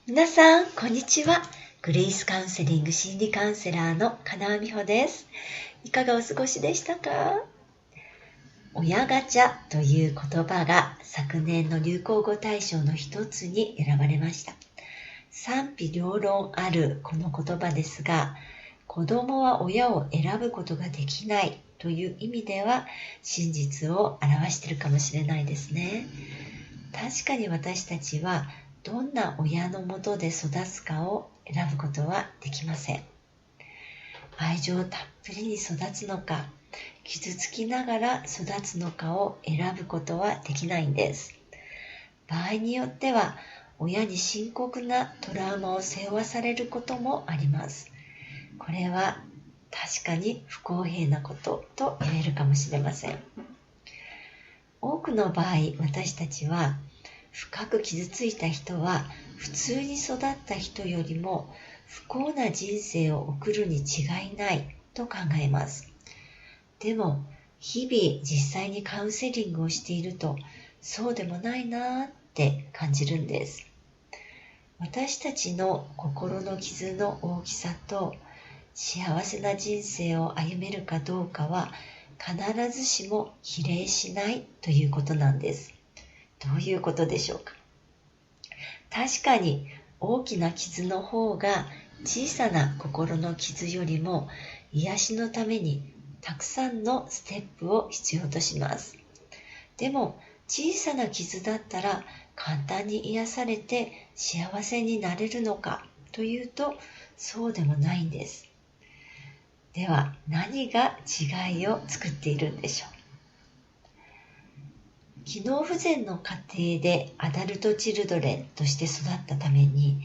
皆さん、こんにちは。グレイスカウンセリング心理カウンセラーの金尾美穂です。いかがお過ごしでしたか？親ガチャという言葉が昨年の流行語大賞の一つに選ばれました。賛否両論あるこの言葉ですが、子供は親を選ぶことができないという意味では真実を表しているかもしれないですね。確かに私たちはどんな親のもとで育つかを選ぶことはできません。愛情をたっぷりに育つのか、傷つきながら育つのかを選ぶことはできないんです。場合によっては親に深刻なトラウマを背負わされることもあります。これは確かに不公平なことと言えるかもしれません。多くの場合、私たちは深く傷ついた人は普通に育った人よりも不幸な人生を送るに違いないと考えます。でも日々実際にカウンセリングをしているとそうでもないなって感じるんです。私たちの心の傷の大きさと幸せな人生を歩めるかどうかは必ずしも比例しないということなんです。どういうことでしょうか？確かに大きな傷の方が小さな心の傷よりも癒しのためにたくさんのステップを必要とします。でも小さな傷だったら簡単に癒されて幸せになれるのかというとそうでもないんです。では何が違いを作っているんでしょう？機能不全の家庭でアダルトチルドレンとして育ったために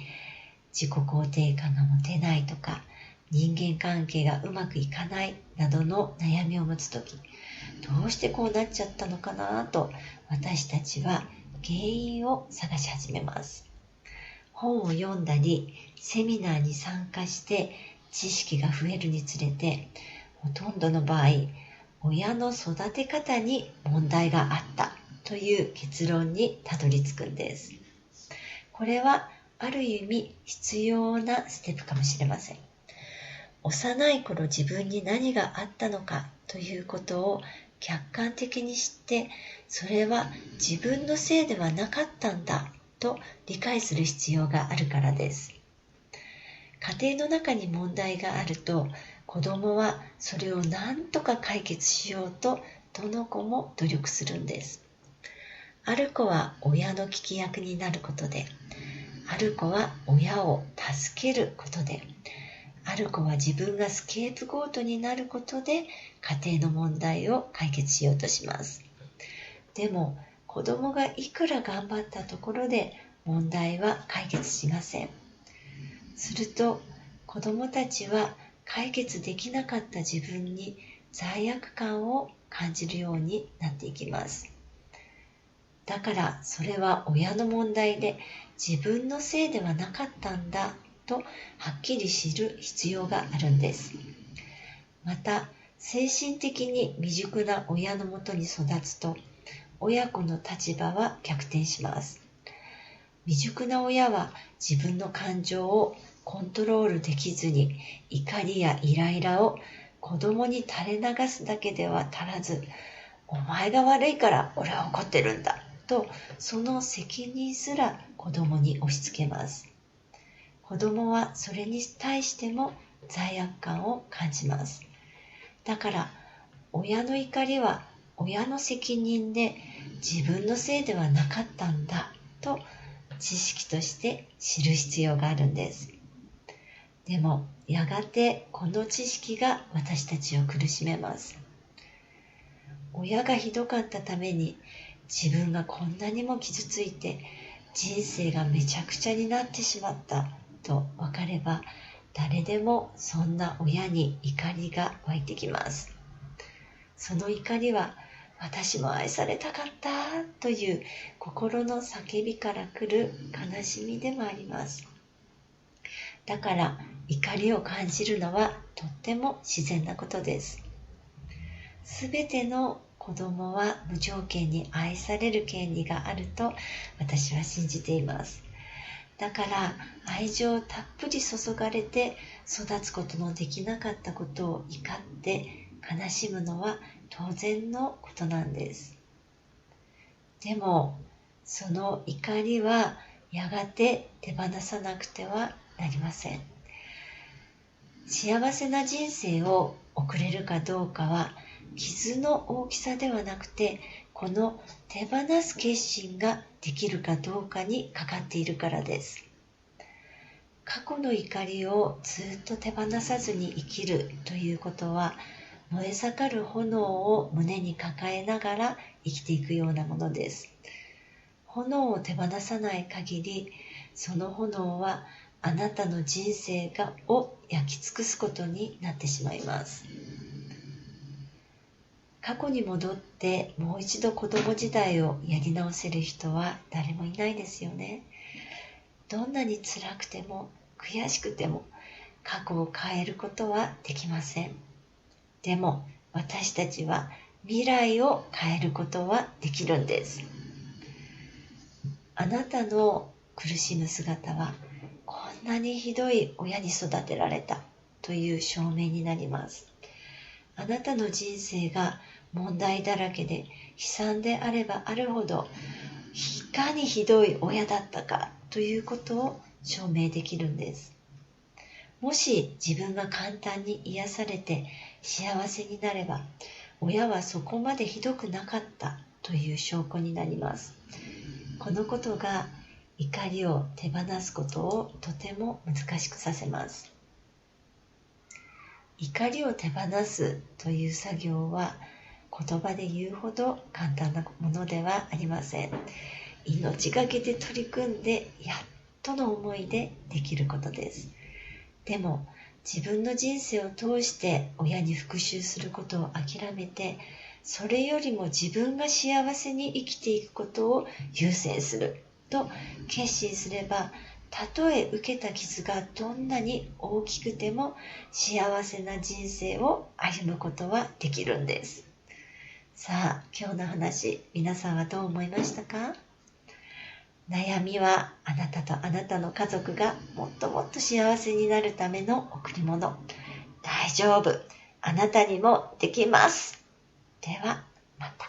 自己肯定感が持てないとか人間関係がうまくいかないなどの悩みを持つとき、どうしてこうなっちゃったのかなと私たちは原因を探し始めます。本を読んだりセミナーに参加して知識が増えるにつれてほとんどの場合親の育て方に問題があったという結論にたどり着くんです。これはある意味必要なステップかもしれません。幼い頃自分に何があったのかということを客観的に知って、それは自分のせいではなかったんだと理解する必要があるからです。家庭の中に問題があると、子供はそれを何とか解決しようとどの子も努力するんです。ある子は親の聞き役になることで、ある子は親を助けることで、ある子は自分がスケープゴートになることで家庭の問題を解決しようとします。でも子供がいくら頑張ったところで問題は解決しません。すると子供たちは解決できなかった自分に罪悪感を感じるようになっていきます。だからそれは親の問題で自分のせいではなかったんだとはっきり知る必要があるんです。また精神的に未熟な親のもとに育つと親子の立場は逆転します。未熟な親は自分の感情をコントロールできずに怒りやイライラを子供に垂れ流すだけでは足らず、お前が悪いから俺は怒ってるんだとその責任すら子供に押し付けます。子供はそれに対しても罪悪感を感じます。だから親の怒りは親の責任で自分のせいではなかったんだと知識として知る必要があるんです。でもやがてこの知識が私たちを苦しめます。親がひどかったために自分がこんなにも傷ついて人生がめちゃくちゃになってしまったと分かれば、誰でもそんな親に怒りが湧いてきます。その怒りは私も愛されたかったという心の叫びから来る悲しみでもあります。だから怒りを感じるのはとっても自然なことです。すべての子供は無条件に愛される権利があると私は信じています。だから愛情をたっぷり注がれて育つことのできなかったことを怒って悲しむのは当然のことなんです。でもその怒りはやがて手放さなくてはなりません。幸せな人生を送れるかどうかは傷の大きさではなくて、この手放す決心ができるかどうかにかかっているからです。過去の怒りをずっと手放さずに生きるということは、燃え盛る炎を胸に抱えながら生きていくようなものです。炎を手放さない限り、その炎はあなたの人生を焼き尽くすことになってしまいます。過去に戻ってもう一度子供時代をやり直せる人は誰もいないですよね。どんなに辛くても悔しくても過去を変えることはできません。でも私たちは未来を変えることはできるんです。あなたの苦しむ姿はこんなにひどい親に育てられたという証明になります。あなたの人生が問題だらけで悲惨であればあるほど、いかにひどい親だったかということを証明できるんです。もし自分が簡単に癒されて幸せになれば、親はそこまでひどくなかったという証拠になります。このことが怒りを手放すことをとても難しくさせます。怒りを手放すという作業は言葉で言うほど簡単なものではありません。命がけで取り組んでやっとの思いでできることです。でも自分の人生を通して親に復讐することを諦めて、それよりも自分が幸せに生きていくことを優先すると決心すれば、たとえ受けた傷がどんなに大きくても幸せな人生を歩むことはできるんです。さあ、今日の話、皆さんはどう思いましたか？悩みはあなたとあなたの家族がもっともっと幸せになるための贈り物。大丈夫。あなたにもできます。では、また。